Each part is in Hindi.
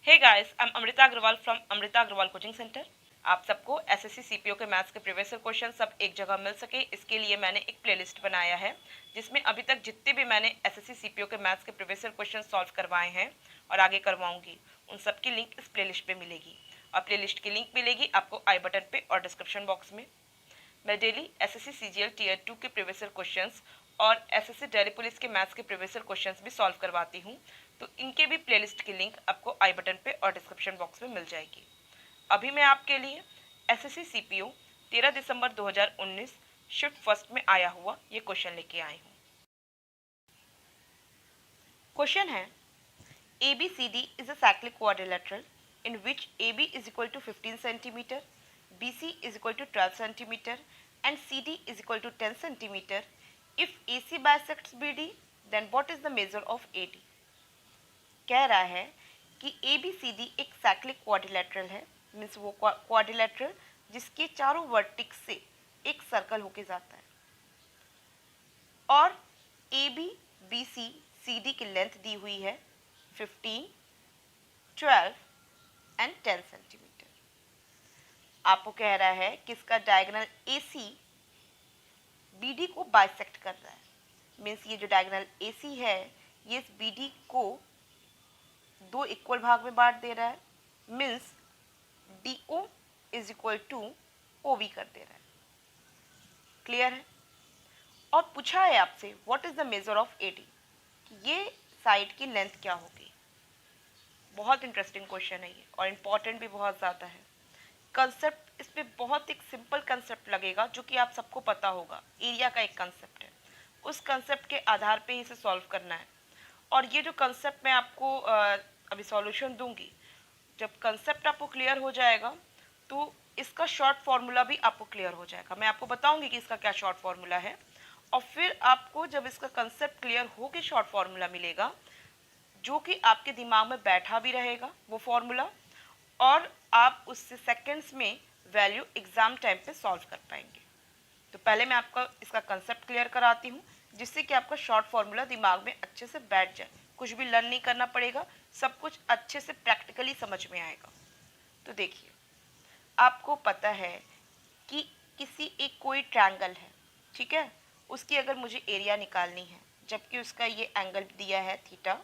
Hey guys, I am Amrita Agarwal from Amrita Agarwal coaching centre. आप सबको एसएससी सीपीओ के मैथ्स के प्रीवियस ईयर क्वेश्चन सब एक जगह मिल सके, इसके लिए मैंने एक प्लेलिस्ट बनाया है जिसमें अभी तक जितने भी मैंने एसएससी सीपीओ के मैथ्स के प्रीवियस ईयर क्वेश्चन सॉल्व करवाए हैं और आगे करवाऊंगी, उन सब की लिंक इस प्लेलिस्ट पे मिलेगी। और प्लेलिस्ट की लिंक मिलेगी आपको आई बटन पे और डिस्क्रिप्शन बॉक्स में। मैं डेली एसएससी सीजीएल टीयर 2 के प्रीवियस ईयर क्वेश्चंस और एसएससी दिल्ली पुलिस के मैथ्स के प्रीवियस ईयर क्वेश्चंस भी सॉल्व करवाती हूँ, तो इनके भी प्लेलिस्ट की लिंक आपको आई बटन पे और डिस्क्रिप्शन बॉक्स में मिल जाएगी। अभी मैं आपके लिए एसएससी सीपीओ 13 दिसंबर 2019 शिफ्ट फर्स्ट में आया हुआ ये क्वेश्चन लेके आई हूँ। क्वेश्चन है, ABCD is a cyclic quadrilateral in which AB is equal to 15 centimeter, BC is equal to 12 centimeter and CD is equal to 10 centimeter. If AC bisects BD, then what is the measure of AD? कह रहा है कि ABCD एक साइक्लिक क्वाड्रिलेटरल है, मीन्स वो क्वाड्रिलेटरल जिसके चारों वर्टिक्स से एक सर्कल होके जाता है और AB, BC, CD की लेंथ दी हुई है 15, 12 एंड 10 सेंटीमीटर। आपको कह रहा है कि इसका डायगोनल AC BD को बाइसेक्ट कर रहा है, मीन्स ये जो डायगोनल AC है ये इस BD को दो इक्वल भाग में बांट दे रहा है, means DO is equal to OB कर दे रहा है। क्लियर है? और पूछा है आपसे what is the measure of AD, कि ये साइड की लेंथ क्या होगी। बहुत इंटरेस्टिंग क्वेश्चन है ये और इम्पॉर्टेंट भी बहुत ज़्यादा है। कंसेप्ट इस पर बहुत एक सिंपल कंसेप्ट लगेगा जो कि आप सबको पता होगा, एरिया का एक कंसेप्ट है, उस कंसेप्ट के आधार पे इसे सॉल्व करना है। और ये जो कंसेप्ट मैं आपको अभी सॉल्यूशन दूंगी, जब कंसेप्ट आपको क्लियर हो जाएगा तो इसका शॉर्ट फॉर्मूला भी आपको क्लियर हो जाएगा। मैं आपको बताऊंगी कि इसका क्या शॉर्ट फॉर्मूला है और फिर आपको जब इसका कंसेप्ट क्लियर हो के शॉर्ट फॉर्मूला मिलेगा जो कि आपके दिमाग में बैठा भी रहेगा वो फॉर्मूला, और आप उससे सेकेंड्स में वैल्यू एग्जाम टाइम पे सॉल्व कर पाएंगे। तो पहले मैं आपका इसका कंसेप्ट क्लियर कराती हूँ जिससे कि आपका शॉर्ट फॉर्मूला दिमाग में अच्छे से बैठ जाए, कुछ भी लर्न नहीं करना पड़ेगा, सब कुछ अच्छे से प्रैक्टिकली समझ में आएगा। तो देखिए, आपको पता है कि किसी एक कोई ट्रायंगल है, ठीक है, उसकी अगर मुझे एरिया निकालनी है जबकि उसका ये एंगल दिया है थीटा,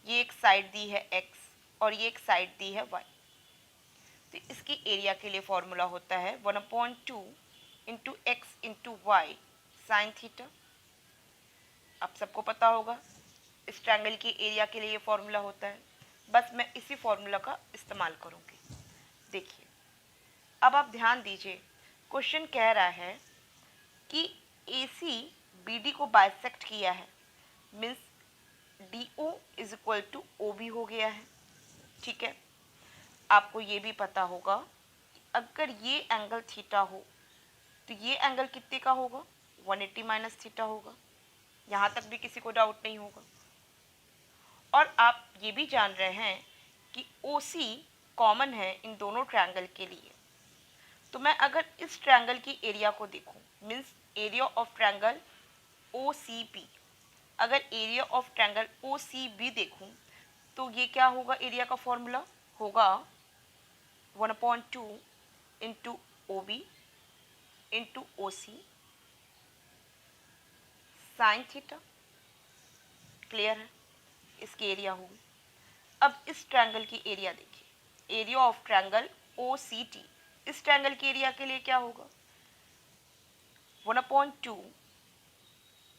ये एक साइड दी है x और ये एक साइड दी है y, तो इसकी एरिया के लिए फॉर्मूला होता है 1/2 into X into Y sine theta. आप सबको पता होगा इस ट्रायंगल की एरिया के लिए ये फॉर्मूला होता है, बस मैं इसी फॉर्मूला का इस्तेमाल करूँगी। देखिए, अब आप ध्यान दीजिए, क्वेश्चन कह रहा है कि AC BD को बाइसेक्ट किया है, means DO is equal to OB हो गया है, ठीक है। आपको ये भी पता होगा कि अगर ये एंगल थीटा हो तो ये एंगल कितने का होगा, 180 माइनस थीटा होगा। यहाँ तक भी किसी को डाउट नहीं होगा। और आप ये भी जान रहे हैं कि OC कॉमन है इन दोनों ट्रायंगल के लिए। तो मैं अगर इस ट्रायंगल की एरिया को देखूं, means area of triangle OCB, अगर एरिया ऑफ ट्रायंगल OCB देखूं तो ये क्या होगा, एरिया का फॉर्मूला होगा 1/2 into OB into OC sine theta. Clear है? इसकी एरिया होगी। अब इस ट्रायंगल की एरिया देखिए, एरिया ऑफ ट्रायंगल OCT, इस ट्रायंगल की एरिया के लिए क्या होगा, 1/2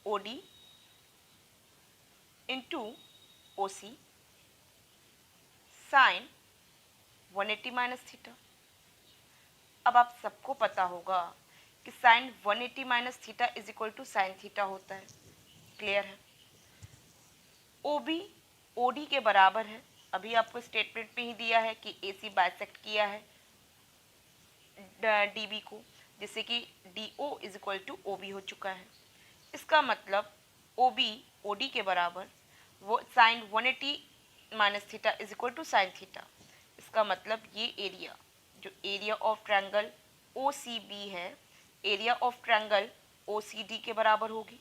OD into OC sine 180 minus theta. अब आप सबको पता होगा कि sine 180 minus theta is equal to sine theta होता है। क्लियर है? OB OD के बराबर है, अभी आपको स्टेटमेंट में ही दिया है कि AC बाइसेक्ट किया है DB को, जिससे कि DO is equal to OB हो चुका है। इसका मतलब OB OD के बराबर, वो sine 180 minus theta is equal to sine theta. इसका मतलब ये एरिया, जो एरिया ऑफ ट्रायंगल OCB है, एरिया ऑफ ट्रायंगल OCD के बराबर होगी।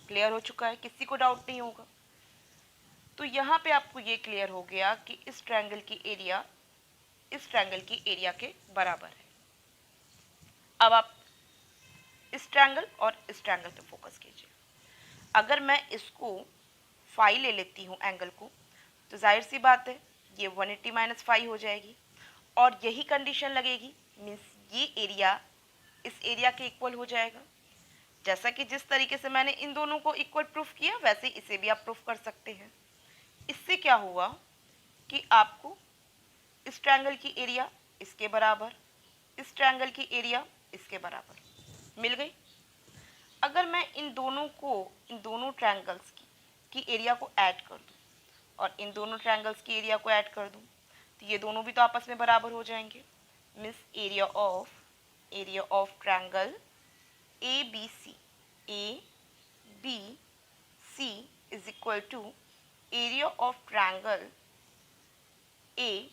क्लियर हो चुका है, किसी को डाउट नहीं होगा। तो यहाँ पे आपको ये क्लियर हो गया कि इस ट्रायंगल की एरिया इस ट्रायंगल की एरिया के बराबर है। अब आप इस ट्रायंगल और इस ट्रायंगल पे फोकस कीजिए। अगर मैं इसको फाई ले लेती हूँ एंगल को, तो जाहिर सी बात है ये 180 माइनस फाई हो जाएगी और यही कंडीशन लगेगी, मीन्स ये एरिया इस एरिया के इक्वल हो जाएगा। जैसा कि जिस तरीके से मैंने इन दोनों को इक्वल प्रूफ किया, वैसे इसे भी आप प्रूफ कर सकते हैं। इससे क्या हुआ कि आपको इस ट्रायंगल की एरिया इसके बराबर, इस ट्रायंगल की एरिया इसके बराबर मिल गई। अगर मैं इन दोनों ट्रायंगल्स की एरिया को ऐड कर दूं और इन दोनों ट्रायंगल्स की एरिया को ऐड कर दूं, तो ये दोनों भी तो आपस में बराबर हो जाएंगे। Means area of triangle A B C is equal to area of triangle A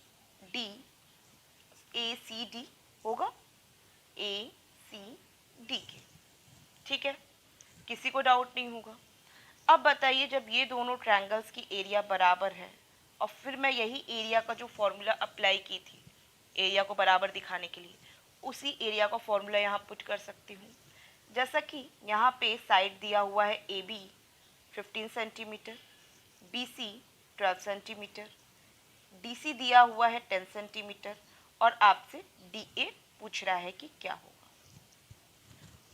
C D होगा, ए सी डी के। ठीक है, किसी को डाउट नहीं होगा। अब बताइए, जब ये दोनों ट्रायंगल्स की एरिया बराबर है और फिर मैं यही एरिया का जो फॉर्मूला अप्लाई की थी एरिया को बराबर दिखाने के लिए, उसी एरिया का फॉर्मूला यहाँ पुट कर सकती हूँ। जैसा कि यहाँ पे साइड दिया हुआ है A B 15 centimeter, B C 12 centimeter, D C दिया हुआ है 10 सेंटीमीटर और आपसे डी ए पूछ रहा है कि क्या होगा।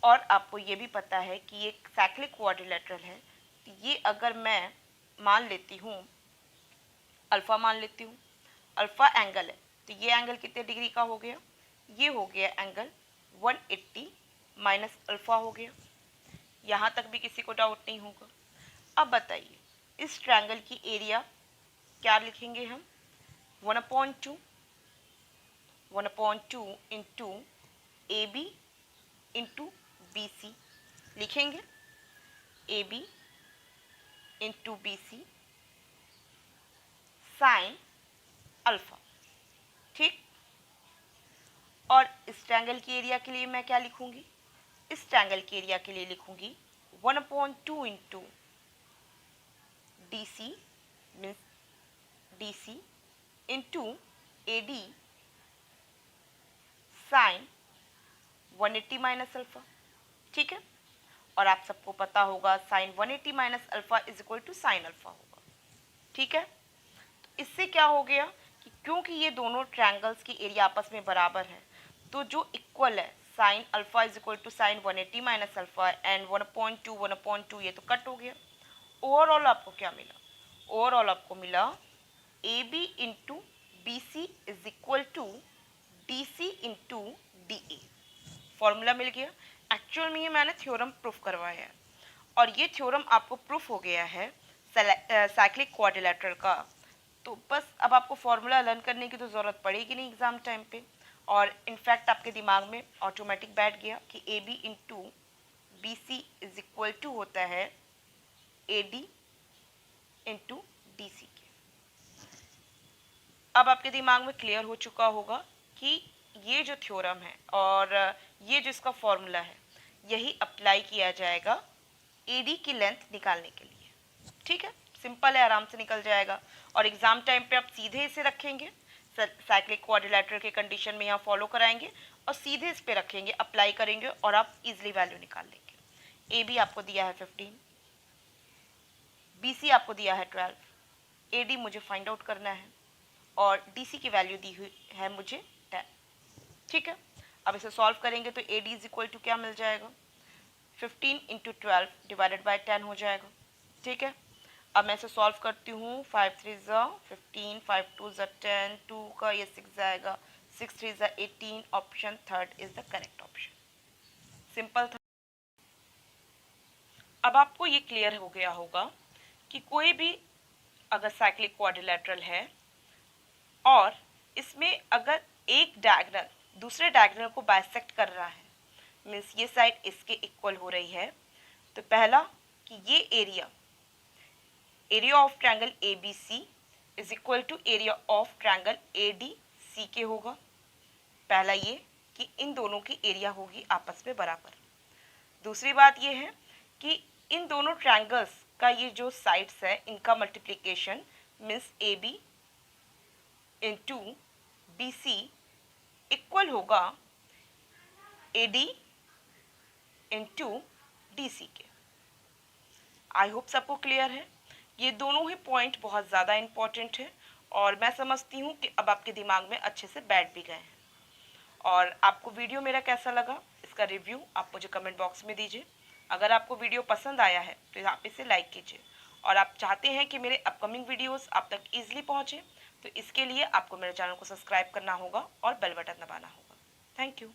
और आपको ये भी पता है कि ये साइक्लिक क्वाड्रिलेटरल है, तो ये अगर मैं मान लेती हूँ अल्फ़ा, मान लेती हूँ अल्फ़ा एंगल है, तो ये एंगल कितने डिग्री का हो गया, ये हो गया एंगल 180 माइनस अल्फ़ा हो गया। यहाँ तक भी किसी को डाउट नहीं होगा। अब बताइए, इस ट्रायंगल की एरिया क्या लिखेंगे हम, 1/2 into A B into B C लिखेंगे, A B into B C sine alpha. ठीक, और इस ट्रायंगल की एरिया के लिए मैं क्या लिखूंगी, इस ट्रायंगल की एरिया के लिए लिखूंगी 1/2 into D C means D C into A D sine 180 minus alpha. ठीक है, और आप सबको पता होगा sine 180 minus alpha is equal to sine alpha होगा। ठीक है, तो इससे क्या हो गया कि क्योंकि ये दोनों ट्रायंगल्स की एरिया आपस में बराबर है, तो जो इक्वल है sine alpha is equal to sine 180 minus alpha and 1/2 ये तो कट हो गया। ओवरऑल आपको क्या मिला, ओवरऑल आपको मिला A B into B C is equal to D C into D A. Formula मिल गया। एक्चुअल में ये मैंने थ्योरम प्रूफ करवाया है और ये थ्योरम आपको प्रूफ हो गया है साइक्लिक क्वाड्रिलेटरल का। तो बस अब आपको फॉर्मूला लर्न करने की तो ज़रूरत पड़ेगी नहीं एग्जाम टाइम पे, और इनफैक्ट आपके दिमाग में ऑटोमेटिक बैठ गया कि A B into B C is equal to होता है A D into D C के। अब आपके दिमाग में क्लियर हो चुका होगा कि ये जो थ्योरम है और ये जो इसका फॉर्मूला है, यही अप्लाई किया जाएगा एडी की लेंथ निकालने के लिए। ठीक है, सिंपल है, आराम से निकल जाएगा और एग्जाम टाइम पे आप सीधे इसे रखेंगे, साइक्लिक क्वाड्रिलेटरल के कंडीशन में यहाँ फॉलो कराएंगे और सीधे इस पे रखेंगे, अप्लाई करेंगे और आप इजिली वैल्यू निकाल लेंगे। ए बी आपको दिया है 15, बी सी आपको दिया है 12, ए डी मुझे फाइंड आउट करना है और डी सी की वैल्यू दी हुई है मुझे 10। ठीक है, अब इसे सॉल्व करेंगे तो A D is equal to क्या मिल जाएगा, 15 इंटू 12 डिवाइडेड बाई 10 हो जाएगा। ठीक है, अब मैं इसे सॉल्व करती हूँ, 5 3 ज़ा 15, 5 2 ज़ा 10, 2 का ये 6 जाएगा, 6 3 ज़ा 18, option third is the correct option. Simple था। अब आपको ये क्लियर हो गया होगा कि कोई भी अगर साइक्लिक क्वाड्रिलेटरल है और इसमें अगर एक डायगोनल दूसरे डायगोनल को बाइसेक्ट कर रहा है, मीन्स ये साइड इसके इक्वल हो रही है, तो पहला कि ये area of triangle A B C is equal to area of triangle A D C के होगा। पहला ये कि इन दोनों की एरिया होगी आपस में बराबर। दूसरी बात ये है कि इन दोनों ट्रायंगल्स का ये जो साइड्स है इनका multiplication means A B into B C equal होगा A D into D C के। आई होप सबको क्लियर है। ये दोनों ही पॉइंट बहुत ज़्यादा इम्पॉर्टेंट है और मैं समझती हूँ कि अब आपके दिमाग में अच्छे से बैठ भी गए हैं। और आपको वीडियो मेरा कैसा लगा, इसका रिव्यू आप मुझे कमेंट बॉक्स में दीजिए। अगर आपको वीडियो पसंद आया है तो आप इसे लाइक कीजिए और आप चाहते हैं कि मेरे अपकमिंग वीडियोस आप तक ईजिली पहुँचे तो इसके लिए आपको मेरे चैनल को सब्सक्राइब करना होगा और बेल बटन दबाना होगा। Thank you.